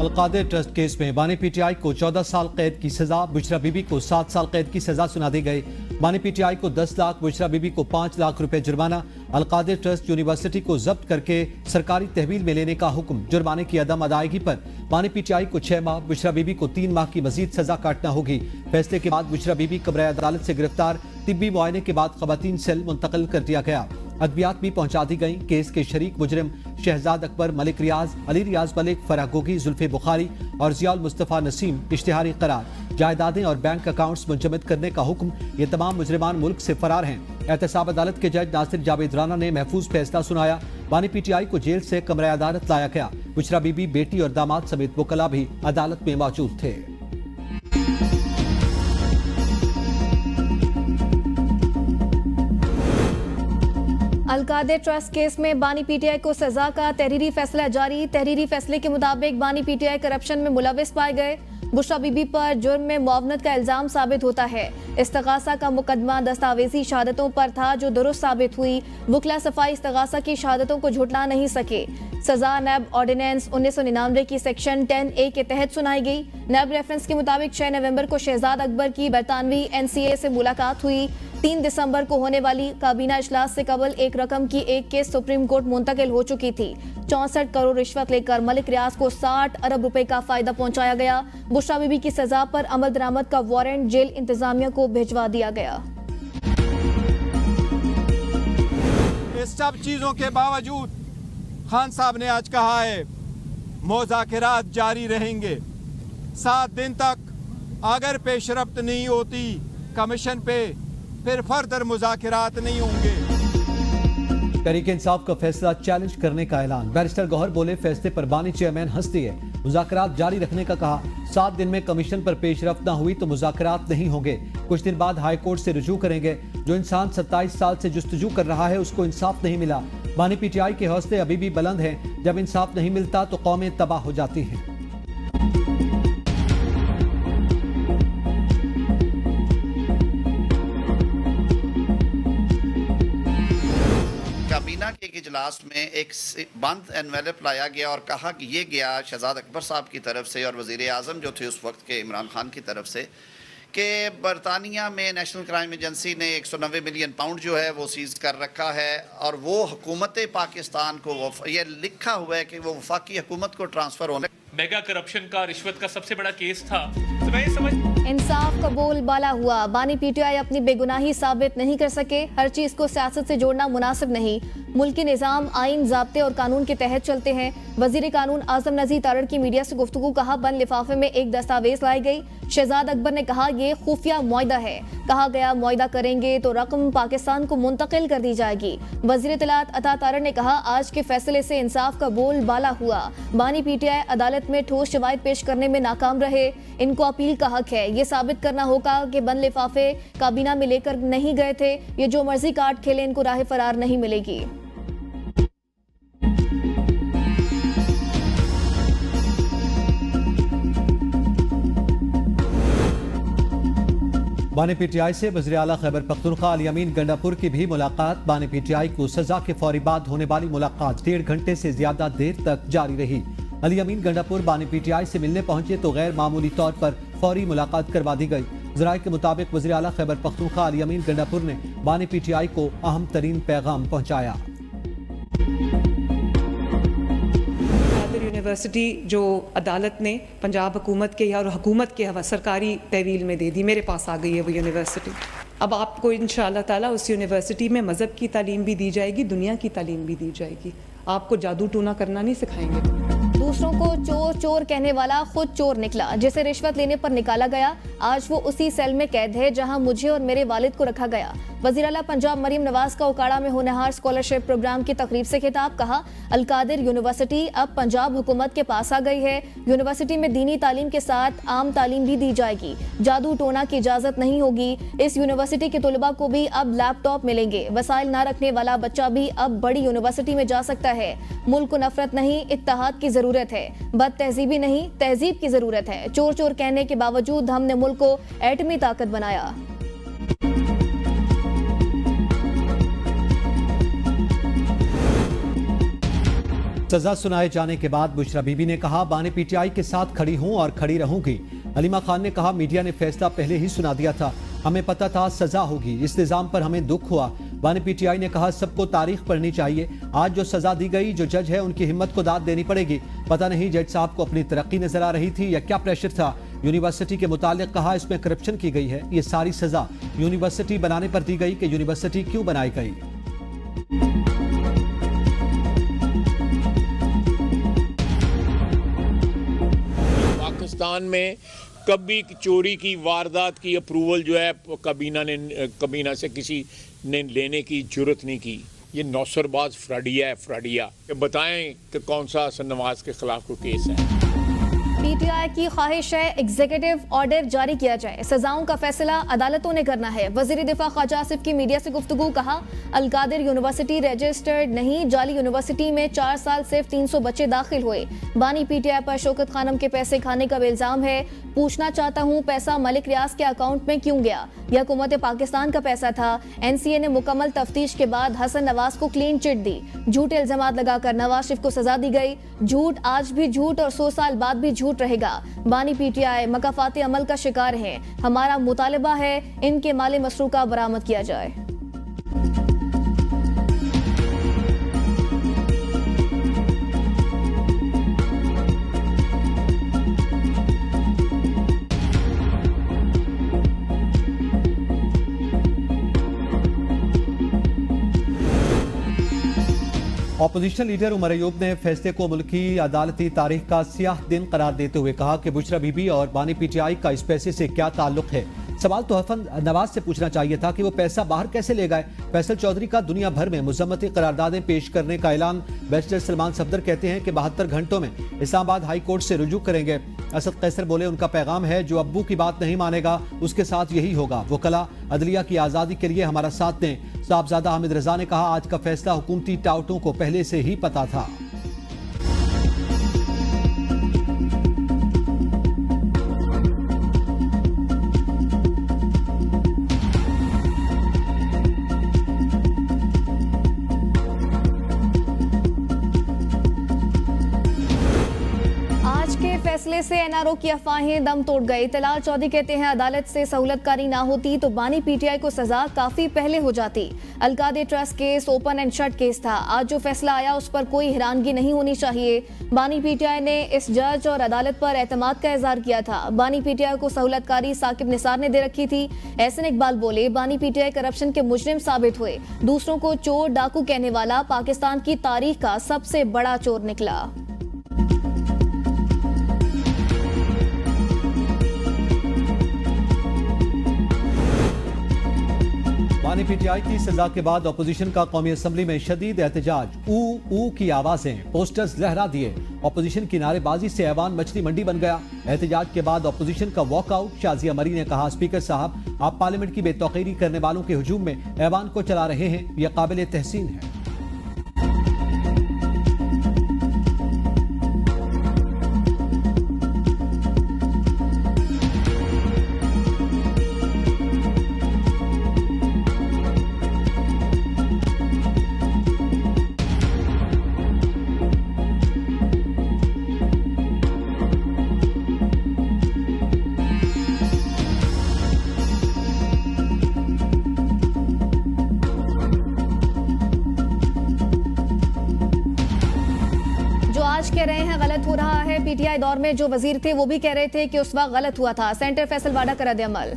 Al-Qadir trust case में बानी PTI को 14 साल कैद की सजा, बुशरा बीबी को 7 साल कैद की सजा सुना दी गई। बानी पीटीआई को 10 लाख, बुशरा बीबी को 5 लाख रुपए जुर्माना। अलकादिर ट्रस्ट यूनिवर्सिटी को जब्त करके सरकारी तहवील में लेने का हुक्म। जुर्माने की अदम अदायगी पर बानी पीटीआई को 6 माह, बुशरा बीबी को 3 माह की मजीद सजा काटना होगी। फैसले के बाद बुशरा बीबी कब्र अदालत से गिरफ्तार, तिब्बी मुआयने के बाद खवातीन सेल मुंतकिल कर दिया गया। अदबियात भी पहुंचा दी गई। केस के शरीक मुजरिम शहजाद अकबर, मलिक रियाज, अली रियाज मलिक, फराह गोगी, जुल्फे बुखारी और जियाउल मुस्तफ़ा नसीम इश्तिहारी करार। जायदादें और बैंक अकाउंट्स मुंजमद करने का हुक्म। ये तमाम मुजरिमान मुल्क से फरार हैं। एहतसाब अदालत के जज नासिर जावेद राना ने महफूज फैसला सुनाया। बानी पीटीआई को जेल से कमरा अदालत लाया गया। बुशरा बीबी, बेटी और दामाद समेत वकला भी अदालत में मौजूद थे। अलकादिर ट्रस्ट केस में बानी पीटीआई को सजा का तहरीरी फैसला जारी। तहरीरी फैसले के मुताबिक बानी पीटीआई करप्शन में मुलविस पाए गए। बुशरा बीबी पर जुर्म में मुआवनत का इल्जाम साबित होता है। इस्तगासा का मुकदमा दस्तावेजी शहादतों पर था जो दुरुस्त साबित हुई। वकला सफाई इस्तगासा की शहादतों को झुटला नहीं सके। सजा नैब ऑर्डिनेंस 1999 की सेक्शन 10A के तहत सुनाई गई। नैब रेफरेंस के मुताबिक 6 नवंबर को शहजाद अकबर की बरतानवी NCA से मुलाकात हुई। 3 दिसंबर को होने वाली काबीना इजलास से कबल एक रकम की एक केस सुप्रीम कोर्ट मुंतकिल हो चुकी थी। 64 करोड़ रिश्वत लेकर मलिक रियाज को 60 अरब रुपए का फायदा पहुंचाया गया। बुशरा बीबी की सजा पर अमल दरामद का वारंट जेल इंतजामिया को भिजवा दिया गया। इस सब चीजों के बावजूद खान साहब ने आज कहा है मुज़ाकिरात जारी रहेंगे। 7 दिन तक अगर पेशरफ्त नहीं होती कमीशन पे फिर फर्दर मुज़ाकिरात नहीं होंगे। तहरीक इंसाफ का फैसला चैलेंज करने का ऐलान। बैरिस्टर गौहर बोले, फैसले पर बानी चेयरमैन हंस दिए। मुज़ाकरात जारी रखने का कहा। 7 दिन में कमीशन पर पेशरफ्त न हुई तो मुज़ाकरात नहीं होंगे। कुछ दिन बाद हाई कोर्ट से रुजू करेंगे। जो इंसान 27 साल से जुस्तजू कर रहा है उसको इंसाफ नहीं मिला। बानी पीटीआई के हौसले अभी भी बुलंद हैं। जब इंसाफ नहीं मिलता तो कौमें तबाह हो जाती हैं। काबीना के एक इजलास में एक बंद एनवेलप लाया गया और कहा कि ये गया शहजाद अकबर साहब की तरफ से और वज़ीर आज़म जो थे उस वक्त के इमरान खान की तरफ से कि बरतानिया में नेशनल क्राइम एजेंसी ने 190 मिलियन पाउंड जो है वो सीज़ कर रखा है और वो हुकूमत पाकिस्तान को ये लिखा हुआ है कि वो वफाकी हुकूमत को ट्रांसफ़र होने। मेगा करप्शन का, रिश्वत का सबसे बड़ा केस था। तो मैं ये समझ इंसाफ का बोल बाला हुआ। बानी पीटीआई अपनी बेगुनाही साबित नहीं कर सके। हर चीज को सियासत से जोड़ना मुनासिब नहीं। मुल्की निज़ाम आइन, ज़ाब्ते और कानून के तहत चलते हैं। वजीर कानून आजम नज़ीर तारड़ की मीडिया से गुफ्तगू। कहा, बंद लिफाफे में एक दस्तावेज लाई गई। शहजाद अकबर ने कहा, ये खुफिया मुआहदा है। कहा गया मुआहदा करेंगे तो रकम पाकिस्तान को मुंतकिल कर दी जाएगी। वजीर इत्तलात अता तारड़ ने कहा, आज के फैसले से इंसाफ का बोल बाला हुआ। बानी पीटीआई अदालत में ठोस शवाहिद पेश करने में नाकाम रहे। इनको अपील का हक है। ये साबित करना होगा कि बंद लिफाफे काबीना में लेकर नहीं गए थे। ये जो मर्जी कार्ड खेले, इनको राह फरार नहीं मिलेगी। बानी पीटीआई से वज़ीर आला खैबर पख्तूनख्वा अली अमीन गंडापुर की भी मुलाकात। बानी पीटीआई को सजा के फौरी बाद होने वाली मुलाकात 1.5 घंटे से ज्यादा देर तक जारी रही। अली अमीन गंडापुर बानी पीटीआई से मिलने पहुंचे तो गैर मामूली तौर पर फौरी मुलाकात करवा दी गई। ज़राए के मुताबिक वज़ीर आला खैबर पख्तूनख्वा अली अमीन गंडापुर ने बानी पीटीआई को अहम तरीन पैगाम पहुंचाया। यूनिवर्सिटी जो अदालत ने पंजाब हुकूमत के और हुकूमत के सरकारी तहवील में दे दी, मेरे पास आ गई है वो यूनिवर्सिटी। अब आपको इंशाअल्लाह ताला उस यूनिवर्सिटी में मज़हब की तालीम भी दी जाएगी, दुनिया की तालीम भी दी जाएगी। आपको जादू टूना करना नहीं सिखाएंगे। दूसरों को चोर चोर कहने वाला खुद चोर निकला। जिसे रिश्वत लेने पर निकाला गया, आज वो उसी सेल में कैद है जहां मुझे और मेरे वालिद को रखा गया। वज़ीर आला पंजाब मरीम नवाज का उकाड़ा में होनहार स्कॉलरशिप प्रोग्राम की तकरीब से खिताब। कहा, अलकादिर यूनिवर्सिटी अब पंजाब हुकूमत के पास आ गई है। यूनिवर्सिटी में दीनी तालीम के साथ आम तालीम भी दी जाएगी। जादू टोना की इजाजत नहीं होगी। इस यूनिवर्सिटी के तलबा को भी अब लैपटॉप मिलेंगे। वसाइल ना रखने वाला बच्चा भी अब बड़ी यूनिवर्सिटी में जा सकता है। मुल्क को नफरत नहीं, इत्तेहाद की जरूरत है। बद तहजीबी नहीं, तहजीब की जरूरत है। चोर चोर कहने के बावजूद हमने मुल्क को एटमी ताकत बनाया। सजा सुनाए जाने के बाद बुशरा बीबी ने कहा, बानी पीटीआई के साथ खड़ी हूं और खड़ी रहूंगी। अलीमा खान ने कहा, मीडिया ने फैसला पहले ही सुना दिया था, हमें पता था सजा होगी, इस निजाम पर हमें दुख हुआ। बानी पीटीआई ने कहा, सबको तारीख पढ़नी चाहिए। आज जो सजा दी गई, जो जज है उनकी हिम्मत को दाद देनी पड़ेगी। पता नहीं जज साहब को अपनी तरक्की नजर आ रही थी या क्या प्रेशर था। यूनिवर्सिटी के मुतालिक कहा, इसमें करप्शन की गई है। ये सारी सजा यूनिवर्सिटी बनाने पर दी गई कि यूनिवर्सिटी क्यों बनाई गई। पाकिस्तान में कभी चोरी की वारदात की अप्रूवल जो है कबीना से किसी ने लेने की जरूरत नहीं की। ये नौसरबाज फ्राडिया है, फ्राडिया। बताएं कि कौन सा हसन नवाज के खिलाफ कोई केस है। पीटीआई की ख्वाहिश है एग्जीक्यूटिव ऑर्डर जारी किया जाए, सजाओं का फैसला अदालतों ने करना है। वजीर दिफा ख्वाजा आसिफ की मीडिया से गुफ्तगू, कहा अलकादिर यूनिवर्सिटी रजिस्टर्ड नहीं, जाली यूनिवर्सिटी में 4 साल सिर्फ 300 बच्चे दाखिल हुए। बानी पीटीआई पर शौकत खानम के पैसे खाने का इल्जाम है। पूछना चाहता हूँ, पैसा मलिक रियाज के अकाउंट में क्यों गया? यह हुकूमत पाकिस्तान का पैसा था। एनसीए ने मुकम्मल तफ्तीश के बाद हसन नवाज को क्लीन चिट दी। झूठे इल्जामात लगाकर नवाज शरीफ को सजा दी गई। झूठ आज भी झूठ और 100 साल बाद भी झूठ रहेगा। बानी पीटीआई मकाफाती अमल का शिकार है। हमारा मुतालिबा है इनके माली मसरूका बरामद किया जाए। ऑपोजिशन लीडर उमर अयूब ने फैसले को मुल्की अदालती तारीख का सियाह दिन करार देते हुए कहा कि बुशरा बीबी और बानी पीटीआई का इस पैसे से क्या ताल्लुक है। सवाल तो हसन नवाज से पूछना चाहिए था कि वो पैसा बाहर कैसे ले गए। फैसल चौधरी का दुनिया भर में मुज़म्मती करारदादें पेश करने का ऐलान। बैरिस्टर सलमान सफदर कहते हैं कि 72 घंटों में इस्लामाबाद हाई कोर्ट से रुजू करेंगे। असद कैसर बोले, उनका पैगाम है, जो अब्बू की बात नहीं मानेगा उसके साथ यही होगा। वकला अदलिया की आज़ादी के लिए हमारा साथ दें। साहबजादा हामिद रजा ने कहा, आज का फैसला हुकूमती टाउटों को पहले से ही पता था। फैसले से एनआरओ की अफवाहें दम तोड़ गई। तलाल चौधरी कहते हैं, अदालत से सहूलतकारी ना होती तो बानी पीटीआई को सजा काफी पहले हो जाती। Al-Qadir trust case open and shut case था। आज जो फैसला आया उस पर कोई हैरानगी नहीं होनी चाहिए। बानी पीटीआई ने इस जज और अदालत पर एतमाद का इजहार किया था। बानी पीटीआई को सहूलतकारी साकिब निसार ने दे रखी थी। एहसन इकबाल बोले, बानी पीटीआई करप्शन के मुजरिम साबित हुए। दूसरों को चोर डाकू कहने वाला पाकिस्तान की तारीख का सबसे बड़ा चोर निकला। बानी पीटीआई की सजा के बाद अपोजिशन का कौमी असम्बली में शदीद एहतजाज। ऊ की आवाजें, पोस्टर्स लहरा दिए। अपोजिशन की नारेबाजी से ऐवान मछली मंडी बन गया। एहतजाज के बाद अपोजिशन का वॉकआउट। शाजिया मरी ने कहा, स्पीकर साहब, आप पार्लियामेंट की बेतौकीरी करने वालों के हुजूम में ऐवान को चला रहे हैं, यह काबिल तहसीन है। कह रहे हैं गलत हो रहा है। पीटीआई दौर में जो वजीर थे वो भी कह रहे थे कि उस वक्त गलत हुआ था। सेंटर फैसल वाडा कर अमल।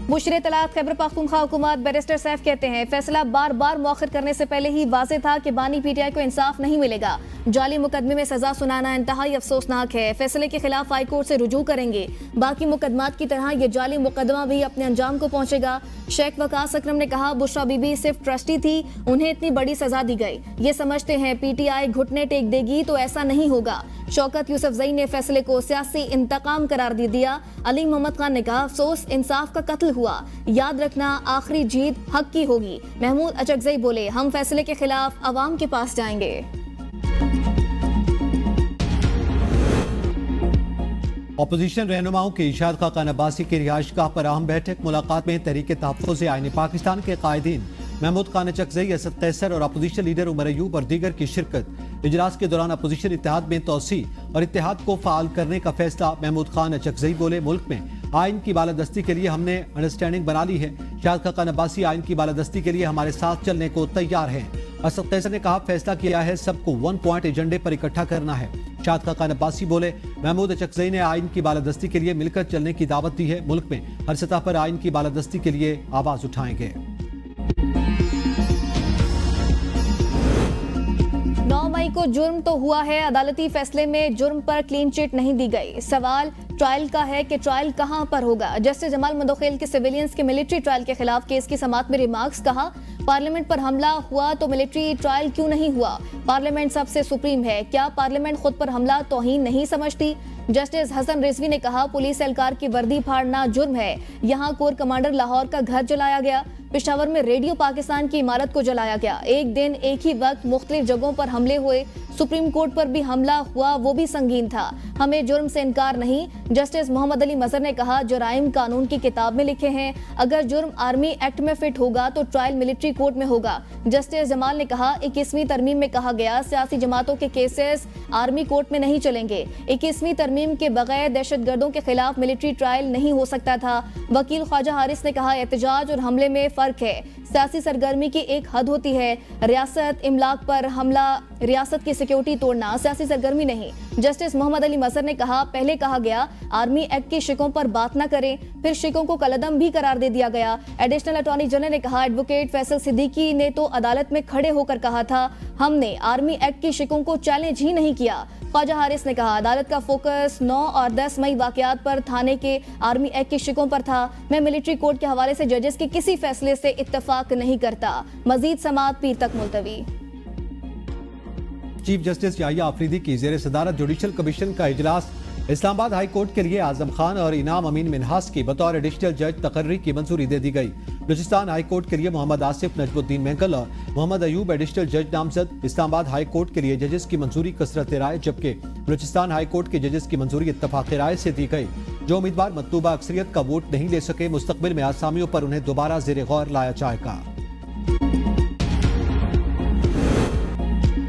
मुशरे तलाक खैबर पख्तूनख्वा हुकूमत बैरिस्टर सैफ कहते हैं, फैसला बार बार मौखर करने से पहले ही वाज़ेह था कि बानी पीटीआई को इंसाफ नहीं मिलेगा। जाली मुकदमे में सजा सुनाना इंतहाई अफसोसनाक है। फैसले के खिलाफ हाई कोर्ट से रुजू करेंगे। बाकी मुकदमात की तरह ये जाली मुकदमा भी अपने अंजाम को पहुंचेगा। शेख वकास अकरम ने कहा, बुशरा बीबी सिर्फ ट्रस्टी थी, उन्हें इतनी बड़ी सजा दी गई। ये समझते हैं पीटीआई घुटने टेक देगी, तो ऐसा नहीं होगा। शौकत यूसुफजई ने फैसले को सियासी इंतकाम करार दे दिया। अली मोहम्मद खान ने कहा, अफसोस इंसाफ का कत्ल हुआ, याद रखना आखिरी जीत हक की होगी। महमूद अचकजई बोले, हम फैसले के खिलाफ अवाम के पास जाएंगे। अपोजिशन रहनुमाओं की इशाद खान अब्बासी की रिहाइशगाह पर अहम बैठक। मुलाकात में तहरीक तहफ़्फ़ुज़ आईन पाकिस्तान के कायदीन महमूद खान अचकजई, असद कैसर और अपोजिशन लीडर उमर अयूब और दीगर की शिरकत। इजलास के दौरान अपोजिशन इत्तेहाद में तोसी और इत्तेहाद को फाल करने का फैसला। महमूद खान अचकजई बोले, मुल्क में आइन की बालादस्ती के लिए हमने अंडरस्टैंडिंग बना ली है। शाहिद खाकान अब्बासी आइन की बालादस्ती के लिए हमारे साथ चलने को तैयार हैं। असद कैसर ने कहा, फैसला किया है सबको 1 पॉइंट एजेंडे पर इकट्ठा करना है। शाहिद खाकान अब्बासी बोले, महमूद अचकजई ने आइन की बालादस्ती के लिए मिलकर चलने की दावत दी है। मुल्क में हर सतह पर आइन की बालादस्ती के लिए आवाज उठाएंगे। 9 मई को जुर्म तो हुआ है, अदालती फैसले में जुर्म पर क्लीन चिट नहीं दी गई। सवाल ट्रायल का है कि ट्रायल कहां पर होगा। जस्टिस जमाल मंदोखेल के सिविलियंस के मिलिट्री ट्रायल के खिलाफ केस की समाअत में रिमार्क्स। कहा, पार्लियामेंट पर हमला हुआ तो मिलिट्री ट्रायल क्यों नहीं हुआ? पार्लियामेंट सबसे सुप्रीम है, क्या पार्लियामेंट खुद पर हमला तौहीन नहीं समझती? जस्टिस हसन रिजवी ने कहा, पुलिस एहलकार की वर्दी फाड़ना जुर्म है। यहाँ कोर कमांडर लाहौर का घर जलाया गया, पेशावर में रेडियो पाकिस्तान की इमारत को जलाया गया। एक दिन एक ही वक्त मुख्तलिफ जगहों पर हमले हुए, सुप्रीम कोर्ट पर भी हमला हुआ, वो भी संगीन था। हमें जुर्म से इनकार नहीं। जस्टिस मोहम्मद अली मजहर ने कहा, जराइम कानून की किताब में लिखे हैं, अगर जुर्म आर्मी एक्ट में फिट होगा तो ट्रायल मिलिट्री कोर्ट में होगा। जस्टिस जमाल ने कहा, 21वीं तरमीम में कहा गया सियासी जमातों के केसेस आर्मी कोर्ट में नहीं चलेंगे। 21वीं तरमीम के बगैर दहशतगर्दों के खिलाफ मिलिट्री ट्रायल नहीं हो सकता था। वकील ख्वाजा हारिस ने कहा, एहतजाज और हमले में फर्क है। सियासी सरगर्मी की एक हद होती है। रियासत इमलाक पर हमला, रियासत की सिक्योरिटी तोड़ना सियासी सरगर्मी नहीं। जस्टिस मोहम्मद अली मजहर ने कहा, पहले कहा गया आर्मी एक्ट के शिकों पर बात न करें, फिर शिकों को कलअदम भी करार दे दिया गया। एडिशनल अटॉर्नी जनरल ने कहा, एडवोकेट फैसल सिद्दीकी ने तो अदालत में खड़े होकर कहा था, हमने आर्मी एक्ट की शिकों को चैलेंज ही नहीं किया। ख्वाजा हारिस ने कहा, अदालत का फोकस 9 और 10 मई वाकयात पर थाने के आर्मी एक्ट के शिकों पर था। मैं मिलिट्री कोर्ट के हवाले से जजेस के किसी फैसले से इत्तफाक नहीं करता। मजीद समाअत पीर तक मुलतवी। चीफ जस्टिस याहिया आफरीदी की ज़ेर सदारत जुडिशल कमीशन का इजलास। इस्लामाबाद हाई कोर्ट के लिए आजम खान और इनाम अमीन मिनहास की बतौर एडिशनल जज तकर्री की मंजूरी दे दी गई। बलूचिस्तान हाई कोर्ट के लिए मोहम्मद आसिफ नजमुद्दीन महंगल और मोहम्मद अयूब एडिशनल जज नामजद। इस्लामाबाद हाई कोर्ट के लिए जजेस की मंजूरी कसरत राय, जबकि बलूचिस्तान हाई कोर्ट के जजेस की मंजूरी इत्तफाक राय से दी गई। जो उम्मीदवार मतलूबा अक्सरियत का वोट नहीं ले सके, मुस्तकबिल में आसामियों पर उन्हें दोबारा ज़ेर गौर लाया जाएगा।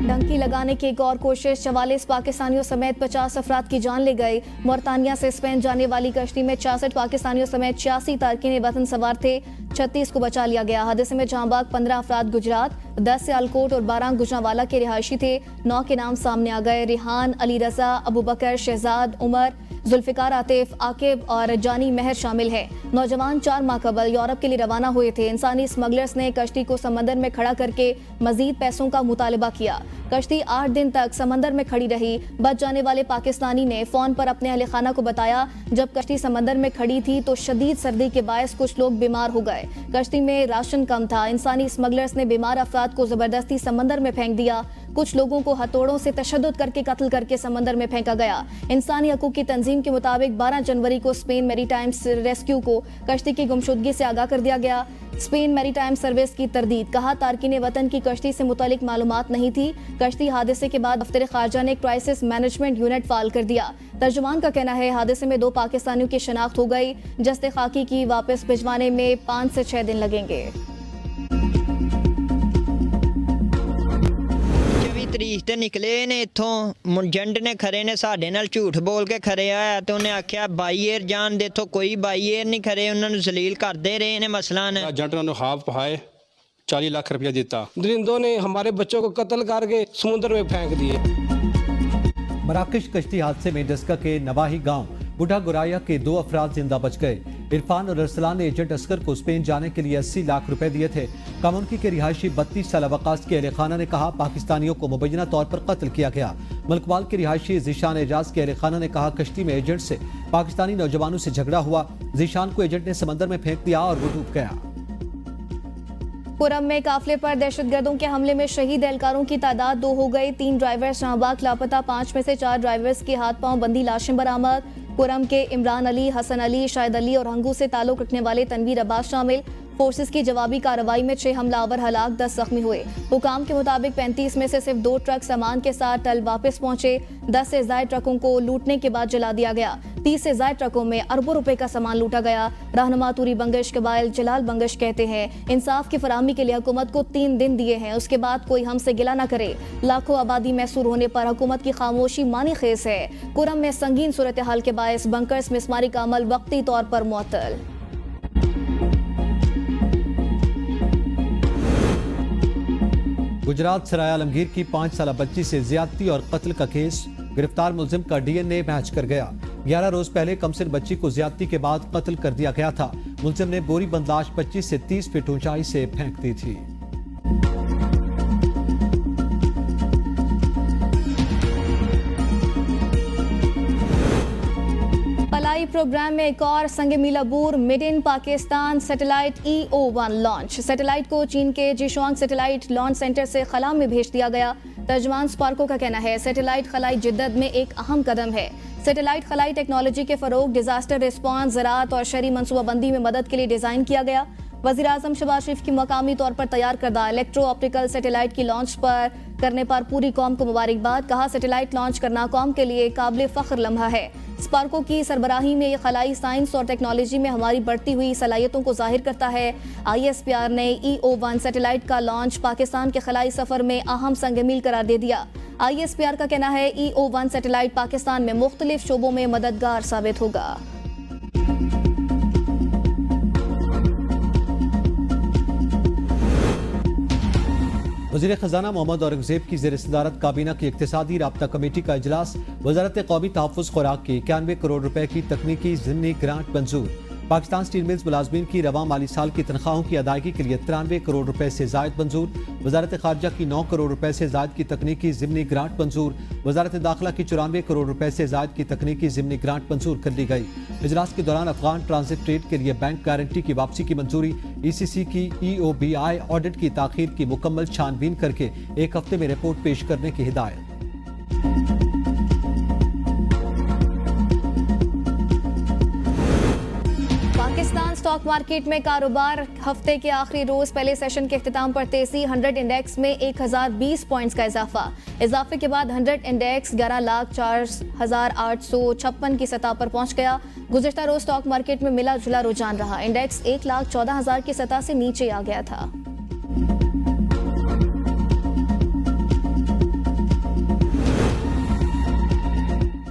डंकी लगाने की एक और कोशिश, 44 पाकिस्तानियों समेत 50 अफराद की जान ले गई। मोरतानिया से स्पेन जाने वाली कश्ती में 66 पाकिस्तानियों समेत 86 तारकीन वतन सवार थे, 36 को बचा लिया गया। हादसे में जहांबाग 15 अफराद गुजरात, 10 सियालकोट और 12 गुजरांवाला के रिहायशी थे। 9 के नाम सामने आ गए। रिहान, अली रजा, अबू बकर, शहजाद, उमर, जुल्फिकार, आतिफ, आकिब और जानी महर शामिल हैं। नौजवान 4 माह कबल यूरोप के लिए रवाना हुए थे। इंसानी स्मगलर्स ने कश्ती को समंदर में खड़ा करके मजीद पैसों का मुतालबा किया। कश्ती 8 दिन तक समंदर में खड़ी रही। बच जाने वाले पाकिस्तानी ने फोन पर अपने अहले खाना को बताया, जब कश्ती समंदर में खड़ी थी तो शदीद सर्दी के बायस कुछ लोग बीमार हो गए। कश्ती में राशन कम था। इंसानी स्मगलर्स ने बीमार अफराद को जबरदस्ती समंदर में फेंक दिया। कुछ लोगों को हथौड़ों से तशद्दुद करके कत्ल करके समंदर में फेंका गया। इंसानी हकूक की तंजीम के मुताबिक 12 जनवरी को स्पेन मैरीटाइम रेस्क्यू को कश्ती की गुमशुदगी से आगाह कर दिया गया। स्पेन मैरीटाइम सर्विस की तरदीद। कहा, तारकीन वतन की कश्ती से मुतालिक मालूमात नहीं थी। कश्ती हादसे के बाद दफ्तर खारजा ने क्राइसिस मैनेजमेंट यूनिट फाल कर दिया। तर्जुमान का कहना है, हादसे में 2 पाकिस्तानियों की शनाख्त हो गई। जस्ते खाकी की वापस भिजवाने में 5 से 6 दिन लगेंगे। तरीक ते निकले ने इथों मुंजंड ने खरे ने साडे नाल झूठ बोल के खरे आया ते उन्हें आख्या बाई एयर जान दे, इथों कोई बाई एयर नहीं खरे, उन्होंने जलील करते रहे ने। मसलन एजेंट ने ख्वाब पहाए 40 लाख रुपया देता। दरिंदों ने हमारे बच्चों को कत्ल करके समुद्र में फेंक दिए। मराकश कश्ती हादसे में डस्का के नवाही गांव बुढ़ा गुराया के 2 अफराद जिंदा बच गए। इरफान और अरसलान ने एजेंट असगर को स्पेन जाने के लिए 80 लाख रुपए दिए थे। कामुनकी के रिहायशी 32 साल अवकाश के अहले खाना ने कहा, पाकिस्तानियों को मुबैना तौर पर कत्ल किया गया। मलकवाल के रिहायशी जीशान एजाज के अहले खाना ने कहा, कश्ती में एजेंट से पाकिस्तानी नौजवानों से झगड़ा हुआ। जीशान को एजेंट ने समंदर में फेंक दिया और वो डूब गया। पुरम में काफिले पर दहशतगर्दों के हमले में शहीद एहलकारों की तादाद 2 हो गई। 3 ड्राइवर्स शाहबाग लापता, 5 में से 4 ड्राइवर्स की हाथ पांव बंदी लाशें बरामद। पुरम के इमरान अली, हसन अली, शाहिद अली और हंगू से ताल्लुक रखने वाले तनवीर अब्बास शामिल। फोर्सेस की जवाबी कार्रवाई में 6 हमलावर हलाक, 10 जख्मी हुए। हुकाम के मुताबिक 35 में से सिर्फ 2 ट्रक सामान के साथ टल वापस पहुंचे। 10 से ज्यादा ट्रकों को लूटने के बाद जला दिया गया। 30 से ज्यादा ट्रकों में अरबों रुपए का सामान लूटा गया। रहनुमा तूरी बंगश कबाइल जलाल बंगश कहते हैं, इंसाफ की फराहमी के लिए हुकूमत को 3 दिन दिए हैं, उसके बाद कोई हमसे गिला न करे। लाखों आबादी मैसूर होने पर हुकूमत की खामोशी मानी खेज है। कुरम में संगीन सूरत हाल के बायस बंकर्स मिसमारी का अमल वक्ती तौर पर मुअत्तल। गुजरात सराय आलमगीर की 5 साला बच्ची से ज्यादती और कत्ल का केस, गिरफ्तार मुलजिम का डीएनए मैच कर गया। 11 रोज पहले कमसिन बच्ची को ज्यादती के बाद कत्ल कर दिया गया था। मुलजिम ने बोरी बंद लाश 25 से 30 फीट ऊंचाई से फेंक दी थी। पलाई प्रोग्राम में एक और संग मीलाबूर made in Pakistan satellite EO-1 launch. Satellite को चीन के जिशोंग सैटेलाइट लॉन्च सेंटर से खला में भेज दिया गया। तर्जमान स्पार्को का कहना है सैटेलाइट खलाई जिद्दत में एक अहम कदम है। सैटेलाइट खलाई टेक्नोलॉजी के फरोग, डिजास्टर रिस्पॉन्स, ज़राअत और शहरी मनसूबाबंदी में मदद के लिए डिजाइन किया गया। वज़ीर आज़म शहबाज शरीफ की मकामी तौर पर तैयार करदा इलेक्ट्रो ऑप्टिकल सैटेलाइट की लॉन्च करने पर पूरी कौम को मुबारकबाद। कहा सैटेलाइट लॉन्च करना कौम के लिए काबिल फ़ख्र लम्हा है। स्पार्को की सरबराही में खलाई साइंस और टेक्नोलॉजी में हमारी बढ़ती हुई सलाहियतों को जाहिर करता है। ISPR ने EO-1 सैटेलाइट का लॉन्च पाकिस्तान के खलाई सफर में अहम संग-मील करार दे दिया। ISPR का कहना है EO-1 सैटेलाइट पाकिस्तान में मुख्तलिफ शोबों में मददगार साबित होगा। वज़ीर ख़जाना मोहम्मद औरंगज़ेब की ज़ेर सदारत काबीना की इक़्तिसादी राब्ता कमेटी का इजलास। वज़ारत क़ौमी तहफ़्फ़ुज़ खुराक की 91 करोड़ रुपए की तकनीकी ज़िमनी ग्रांट मंजूर। पाकिस्तान स्टील मिल्स मुलाजमीन की रवा माली साल की तनख्वाहों की अदायगी के लिए 93 करोड़ रुपए से ज़ायद मंजूर। वज़ारत ख़ारजा की 9 करोड़ रुपए से ज़ायद की तकनीकी ज़िमनी ग्रांट मंजूर। वज़ारत दाखिला की 94 करोड़ रुपए से ज़ायद की तकनीकी ज़िमनी ग्रांट मंजूर कर ली गई। इजलास के दौरान अफगान ट्रांजिट ट्रेड के लिए बैंक गारंटी की वापसी की मंजूरी। ECC की EOBI ऑडिट की ताख़ीर की मुकम्मल छानबीन करके 1 हफ्ते में रिपोर्ट पेश करने की हिदायत। पाकिस्तान स्टॉक मार्केट में कारोबार हफ्ते के आखिरी रोज पहले सेशन के इख्तिताम पर तेजी। 100 इंडेक्स में 1020 पॉइंट्स का इजाफे के बाद 100 इंडेक्स 11,04,856 की सतह पर पहुंच गया। गुज़िश्ता रोज स्टॉक मार्केट में मिला जुला रुझान रहा। इंडेक्स 1,14,000 की सतह से नीचे आ गया था।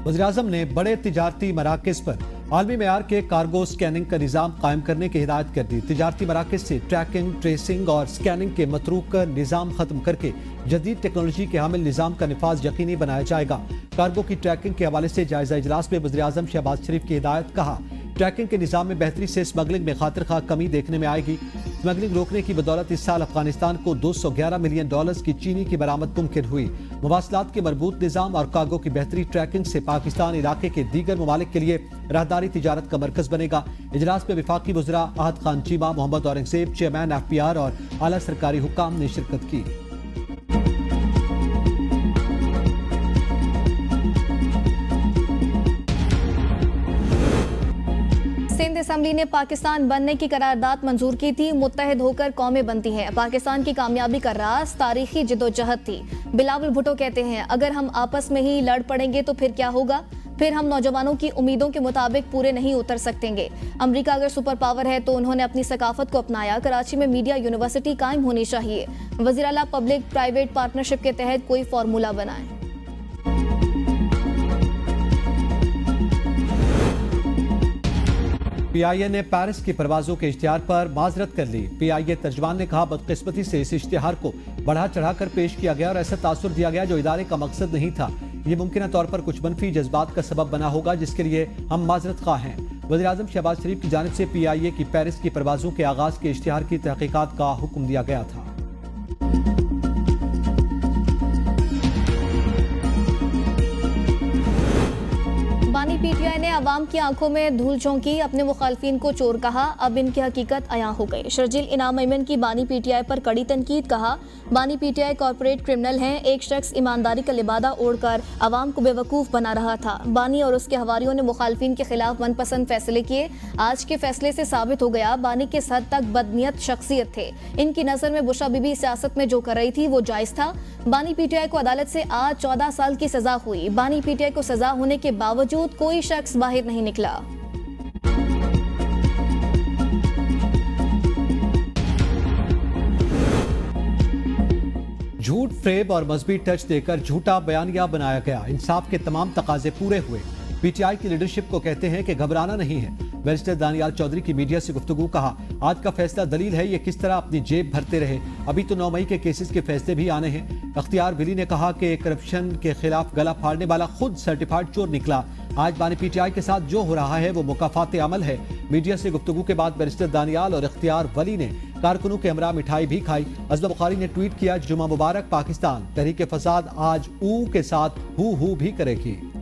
वज़ीर-ए-आज़म ने बड़े तिजारती मराकज़ पर आलमी मेयार के कार्गो स्कैनिंग का निज़ाम कायम करने की हिदायत कर दी। तिजारती मराकज़ से ट्रैकिंग, ट्रेसिंग और स्कैनिंग के मतरूक निज़ाम ख़त्म करके जदीद टेक्नोलॉजी के हामिल निज़ाम का निफाज यकीनी बनाया जाएगा। कार्गो की ट्रैकिंग के हवाले से जायजा इजलास में वज़ीर-ए-आज़म शहबाज शरीफ की हिदायत। कहा ट्रैकिंग के निज़ाम में बेहतरी से स्मगलिंग में खातिर खा कमी देखने में आएगी। स्मगलिंग रोकने की बदौलत इस साल अफगानिस्तान को $211 मिलियन की चीनी की बरामद मुमकिन हुई। मवासलात के मरबूत निज़ाम और कार्गो की बेहतरी ट्रैकिंग से पाकिस्तान इलाके के दीगर ममालिक के लिए राहदारी तिजारत का मरकज बनेगा। इजलास में वफाकी वज़रा अहद खान चीमा, मोहम्मद औरंगज़ेब, चेयरमैन FPR और आला सरकारी हुकाम ने शिरकत की। सिंध असेंबली ने पाकिस्तान बनने की करारदाद मंजूर की थी। मुत्तहिद होकर कौमें बनती हैं। पाकिस्तान की कामयाबी का राज तारीखी जिद्दोजहद थी। बिलावल भुट्टो कहते हैं अगर हम आपस में ही लड़ पड़ेंगे तो फिर क्या होगा? फिर हम नौजवानों की उम्मीदों के मुताबिक पूरे नहीं उतर सकेंगे। अमेरिका अगर सुपर पावर है तो उन्होंने अपनी सकाफत को अपनाया। कराची में मीडिया यूनिवर्सिटी कायम होनी चाहिए। वज़ीर आला पब्लिक प्राइवेट पार्टनरशिप के तहत कोई फार्मूला बनाए। PIA ने पेरिस की परवाजों के इश्तिहार पर माजरत कर ली। PIA तर्जमान ने कहा बदकिस्मती से इस इश्तिहार को बढ़ा चढ़ाकर पेश किया गया और ऐसा तासुर दिया गया जो इदारे का मकसद नहीं था। ये मुमकिन तौर पर कुछ मनफी जज्बात का सबब बना होगा जिसके लिए हम माजरत खा हैं। वज़ीर-ए-आज़म शहबाज शरीफ की जानिब से PIA की पेरिस की परवाजों के आगाज के इश्तिहार की तहकीकात का हुक्म दिया गया था। बानी PTI ने आवाम की आंखों में धूल झोंकी, अपने मुखालफिन को चोर कहा, अब इनकी हकीकत अयां हो गई। शर्जील इनाम अयमन की बानी पीटीआई पर कड़ी तनकीद, कहा बानी पीटीआई कॉर्पोरेट क्रिमिनल हैं, एक शख्स ईमानदारी का लिबादा ओढ़कर आवाम को बेवकूफ़ बना रहा था। बानी और उसके हवारियों ने मुखालफिन के खिलाफ मनपसंद फैसले किए। आज के फैसले से साबित हो गया बानी किस हद तक बदनीयत शख्सियत थे। इनकी नज़र में बुशरा बीबी सियासत में जो कर रही थी वो जायज़ था। बानी पीटीआई को अदालत से आज 14 साल की सजा हुई। बानी पीटीआई को सजा होने के बावजूद कोई शख्स बाहर नहीं निकला। झूठ, फ्रेब और मजहबी टच देकर झूठा बयानिया बनाया गया। इंसाफ के तमाम तकाजे पूरे हुए। पीटीआई की लीडरशिप को कहते हैं कि घबराना नहीं है। बैरिस्टर दानियाल चौधरी की मीडिया से गुफ्तगू, कहा आज का फैसला दलील है ये किस तरह अपनी जेब भरते रहे, अभी तो 9 मई के केसेस के फैसले भी आने हैं। अख्तियार बिली ने कहा कि करप्शन के खिलाफ गला फाड़ने वाला खुद सर्टिफाइड चोर निकला। आज बानी पीटीआई के साथ जो हो रहा है वो मुकाफात अमल है। मीडिया से गुफ्तगू के बाद बैरिस्टर दानियाल और अख्तियार वली ने कारकुनों के हमरा मिठाई भी खाई। अज़मा बुखारी ने ट्वीट किया, जुमा मुबारक पाकिस्तान, तहरीक फसाद आज ऊ के साथ हू भी करेगी।